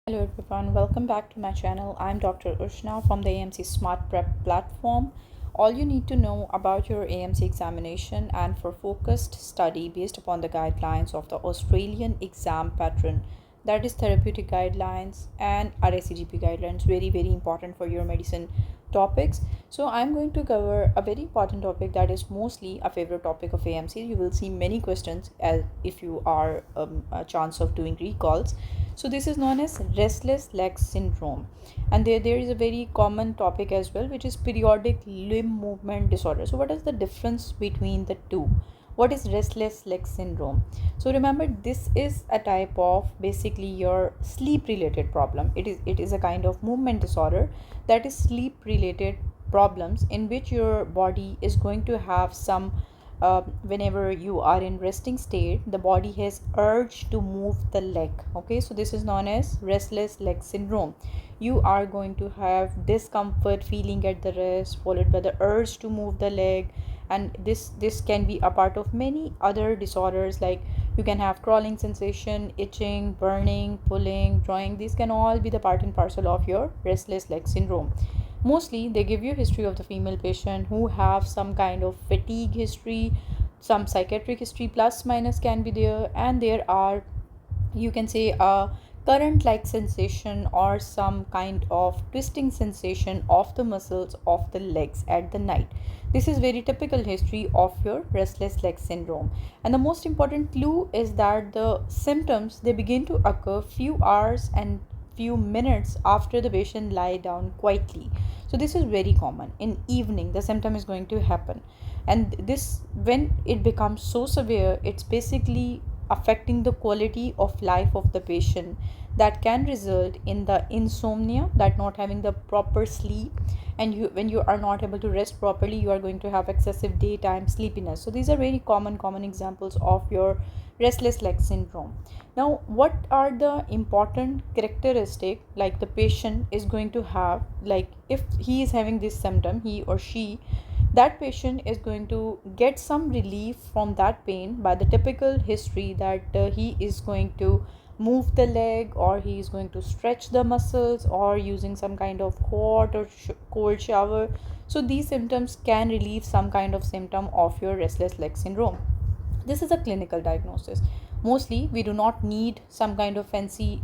Hello everyone, welcome back to my channel. I'm Dr. Ushna from the AMC Smart Prep platform. All you need to know about your AMC examination and for focused study based upon the guidelines of the Australian exam pattern, that is therapeutic guidelines and RACGP guidelines, very important for your medicine topics. So I'm going to cover a very important topic that is mostly a favorite topic of AMC. You will see many questions as if you are a chance of doing recalls. So this is known as restless leg syndrome, and there is a very common topic as well, which is periodic limb movement disorder. So what is the difference between the two? What is restless leg syndrome? So remember, this is a type of basically your sleep related problem. It is a kind of movement disorder that is sleep related problems in which your body is going to have some whenever you are in resting state, the body has urge to move the leg. Okay, so this is known as restless leg syndrome. You are going to have discomfort feeling at the rest followed by the urge to move the leg, and this can be a part of many other disorders, like you can have crawling sensation, itching, burning, pulling, drawing. These can all be the part and parcel of your restless leg syndrome. Mostly they give you history of the female patient who have some kind of fatigue history, some psychiatric history plus minus can be there, and there are, you can say, a current like sensation or some kind of twisting sensation of the muscles of the legs at the night. This is very typical history of your restless leg syndrome, and the most important clue is that the symptoms they begin to occur few hours and few minutes after the patient lie down quietly. So this is very common. In evening the symptom is going to happen, and this, when it becomes so severe, it's basically affecting the quality of life of the patient, that can result in the insomnia, that not having the proper sleep, and you, when you are not able to rest properly, you are going to have excessive daytime sleepiness. So these are very common examples of your restless leg syndrome. Now what are the important characteristic like the patient is going to have, like if he is having this symptom, he or she, that patient is going to get some relief from that pain by the typical history that he is going to move the leg, or he is going to stretch the muscles, or using some kind of hot or cold shower. So these symptoms can relieve some kind of symptom of your restless leg syndrome. This is a clinical diagnosis. Mostly we do not need some kind of fancy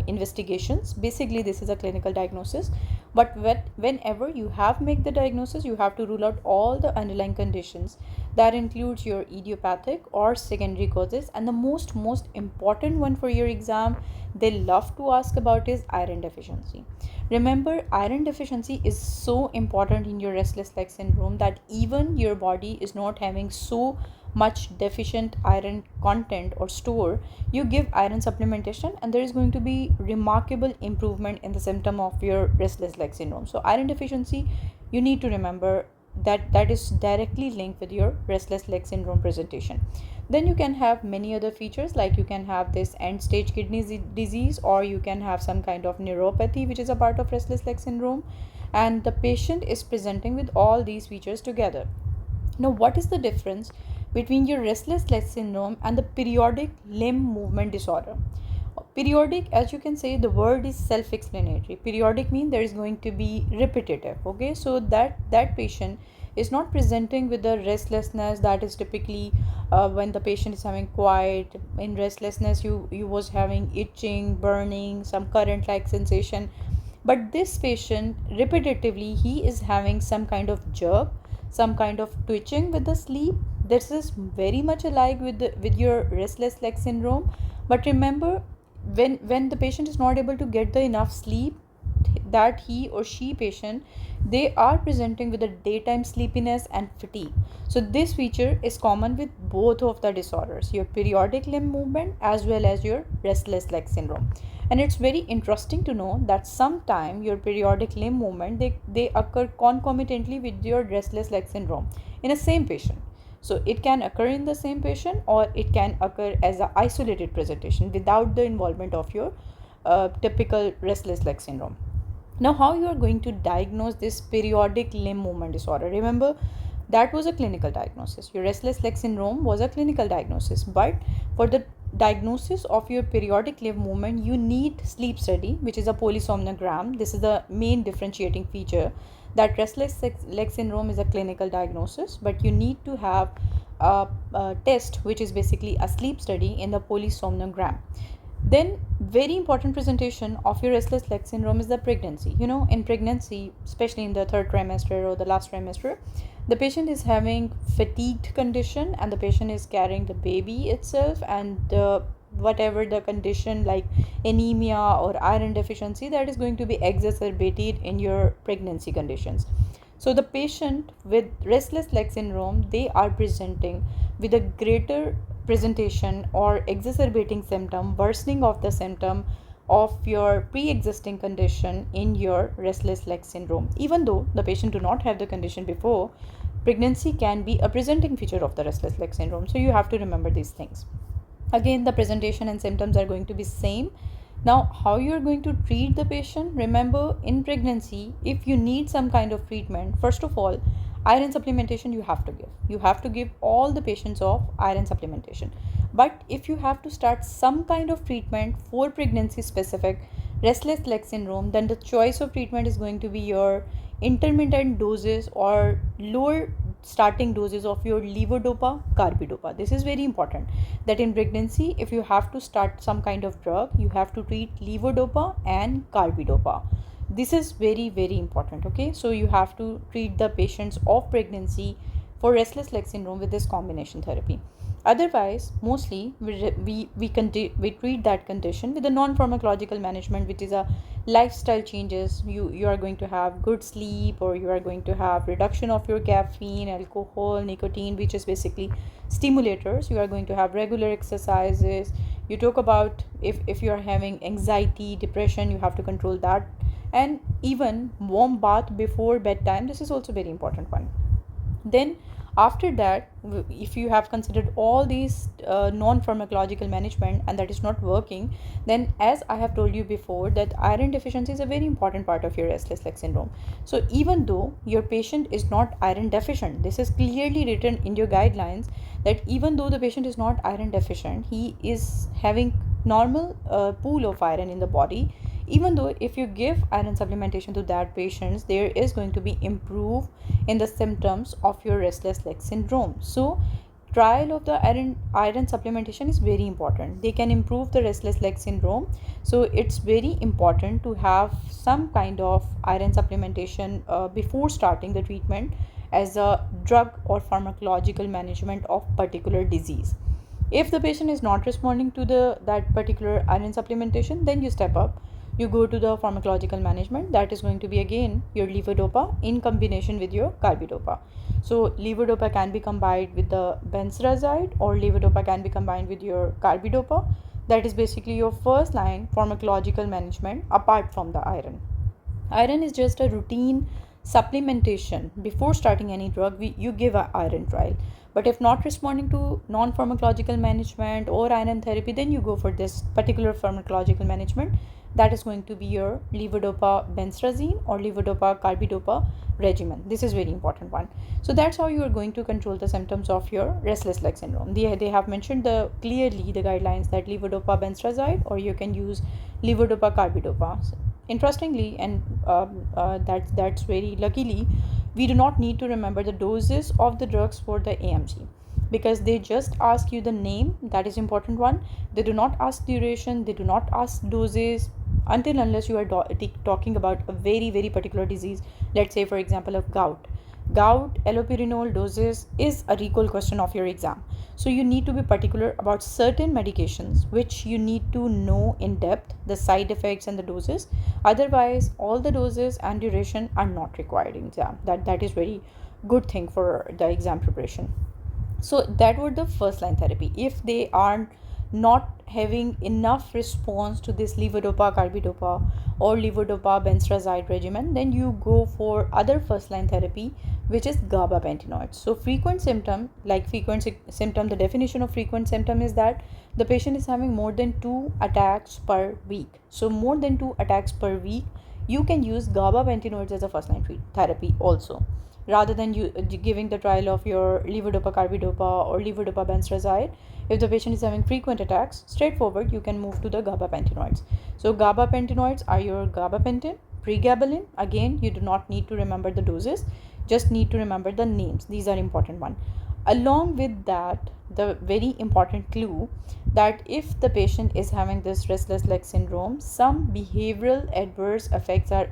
investigations. Basically this is a clinical diagnosis, but whenever you have make the diagnosis, you have to rule out all the underlying conditions. That includes your idiopathic or secondary causes, and the most important one for your exam they love to ask about is iron deficiency. Remember, iron deficiency is so important in your restless leg syndrome that even your body is not having so much deficient iron content or store, you give iron supplementation and there is going to be remarkable improvement in the symptom of your restless leg syndrome. So iron deficiency, you need to remember that is directly linked with your restless leg syndrome presentation. Then you can have many other features, like you can have this end stage kidney disease, or you can have some kind of neuropathy which is a part of restless leg syndrome, and the patient is presenting with all these features together. Now, what is the difference between your restless leg syndrome and the periodic limb movement disorder? Periodic, as you can say, the word is self-explanatory. Periodic means there is going to be repetitive. Okay, so that patient is not presenting with the restlessness that is typically when the patient is having quiet. In restlessness, you was having itching, burning, some current like sensation, but this patient repetitively he is having some kind of jerk, some kind of twitching with the sleep. This is very much alike with your restless leg syndrome. But remember, when the patient is not able to get the enough sleep, that he or she patient, they are presenting with a daytime sleepiness and fatigue. So this feature is common with both of the disorders, your periodic limb movement as well as your restless leg syndrome. And it's very interesting to know that sometime your periodic limb movement they occur concomitantly with your restless leg syndrome in a same patient. So it can occur in the same patient, or it can occur as an isolated presentation without the involvement of your typical restless leg syndrome. Now, how you are going to diagnose this periodic limb movement disorder? Remember, that was a clinical diagnosis. Your restless leg syndrome was a clinical diagnosis, but for the diagnosis of your periodic limb movement, you need sleep study, which is a polysomnogram. This is the main differentiating feature, that restless leg syndrome is a clinical diagnosis, but you need to have a test which is basically a sleep study in the polysomnogram. Then very important presentation of your restless leg syndrome is the pregnancy. In pregnancy, especially in the third trimester or the last trimester, the patient is having fatigued condition, and the patient is carrying the baby itself, and whatever the condition like anemia or iron deficiency, that is going to be exacerbated in your pregnancy conditions. So the patient with restless leg syndrome, they are presenting with a greater presentation or exacerbating symptom, worsening of the symptom of your pre-existing condition in your restless leg syndrome. Even though the patient do not have the condition before, pregnancy can be a presenting feature of the restless leg syndrome. So you have to remember these things. Again, the presentation and symptoms are going to be same. Now, how you are going to treat the patient? Remember, in pregnancy, if you need some kind of treatment, first of all, iron supplementation you have to give. You have to give all the patients of iron supplementation. But if you have to start some kind of treatment for pregnancy specific restless leg syndrome, then the choice of treatment is going to be your intermittent doses or lower starting doses of your levodopa carbidopa. This is very important, that in pregnancy, if you have to start some kind of drug, you have to treat levodopa and carbidopa. This is very, very important. Okay, so you have to treat the patients of pregnancy for restless leg syndrome with this combination therapy. Otherwise, mostly we treat that condition with a non-pharmacological management, which is a lifestyle changes. You are going to have good sleep, or you are going to have reduction of your caffeine, alcohol, nicotine, which is basically stimulators. You are going to have regular exercises. You talk about if you are having anxiety, depression, you have to control that. And even warm bath before bedtime, this is also very important one. Then after that, if you have considered all these non-pharmacological management and that is not working, then as I have told you before, that iron deficiency is a very important part of your restless leg syndrome. So even though your patient is not iron deficient, this is clearly written in your guidelines, that even though the patient is not iron deficient, he is having normal pool of iron in the body. Even though if you give iron supplementation to that patients, there is going to be improve in the symptoms of your restless leg syndrome. So trial of the iron supplementation is very important. They can improve the restless leg syndrome. So it's very important to have some kind of iron supplementation before starting the treatment as a drug or pharmacological management of particular disease. If the patient is not responding to that particular iron supplementation, then you step up, you go to the pharmacological management. That is going to be again your levodopa in combination with your carbidopa. So levodopa can be combined with the benztrazide, or levodopa can be combined with your carbidopa. That is basically your first line pharmacological management apart from the iron. Iron is just a routine supplementation. Before starting any drug, you give a iron trial. But if not responding to non-pharmacological management or iron therapy, then you go for this particular pharmacological management. That is going to be your levodopa benztrazine or levodopa carbidopa regimen. This is very important one. So that's how you are going to control the symptoms of your restless leg syndrome. They have mentioned clearly the guidelines that levodopa benztrazide, or you can use levodopa carbidopa. Interestingly, and that's very luckily, we do not need to remember the doses of the drugs for the AMC, because they just ask you the name. That is important one. They do not ask duration, they do not ask doses, until unless you are talking about a very, very particular disease. Let's say for example of gout. Allopurinol doses is a recall question of your exam. So you need to be particular about certain medications which you need to know in depth, the side effects and the doses. Otherwise, all the doses and duration are not required in exam. That is very good thing for the exam preparation. So that would the first line therapy. If they are not having enough response to this levodopa carbidopa or levodopa benztrazide regimen, then you go for other first line therapy, which is gabapentinoids. So frequent symptom, the definition of frequent symptom is that the patient is having more than 2 attacks per week. So more than 2 attacks per week, you can use gabapentinoids as a first line therapy also. rather than you giving the trial of your levodopa carbidopa or levodopa benztrazide. If the patient is having frequent attacks, straightforward, you can move to the gabapentinoids. So gabapentinoids are your gabapentin, pregabalin. Again, you do not need to remember the doses, just need to remember the names. These are important one. Along with that, the very important clue that if the patient is having this restless leg syndrome, some behavioral adverse effects are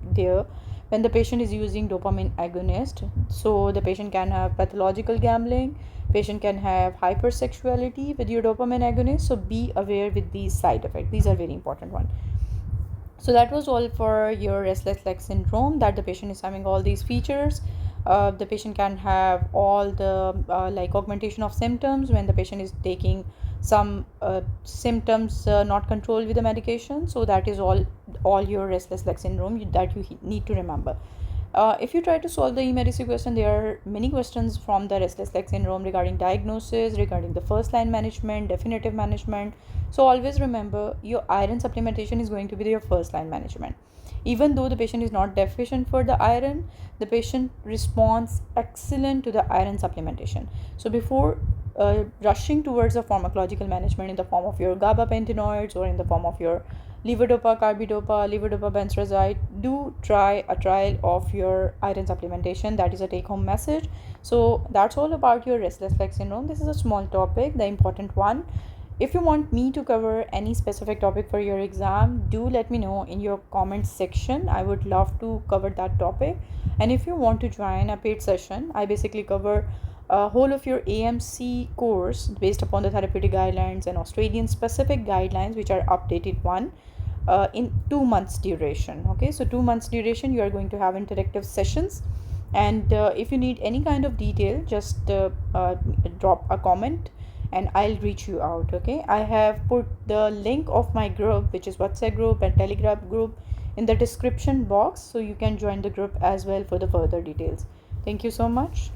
there when the patient is using dopamine agonist. So the patient can have pathological gambling, patient can have hypersexuality with your dopamine agonist. So be aware with these side effects. These are very important one. So that was all for your restless leg syndrome, that the patient is having all these features. The patient can have all the like augmentation of symptoms when the patient is taking some symptoms not controlled with the medication. So that is all your restless leg syndrome that you need to remember. If you try to solve the eMedicine question, there are many questions from the restless leg syndrome regarding diagnosis, regarding the first line management, definitive management. So always remember, your iron supplementation is going to be your first line management. Even though the patient is not deficient for the iron, the patient responds excellent to the iron supplementation. So before rushing towards a pharmacological management in the form of your gabapentinoids or in the form of your levodopa carbidopa, levodopa benztrazide, do try a trial of your iron supplementation. That is a take home message. So that's all about your restless leg syndrome. This is a small topic, the important one. If you want me to cover any specific topic for your exam, do let me know in your comments section. I would love to cover that topic. And if you want to join a paid session, I basically cover a whole of your AMC course based upon the therapeutic guidelines and Australian specific guidelines, which are updated one in 2 months duration. Okay, so 2 months duration, you are going to have interactive sessions. And if you need any kind of detail, just drop a comment and I'll reach you out. Okay, I have put the link of my group, which is WhatsApp group and Telegram group, in the description box, so you can join the group as well for the further details. Thank you so much.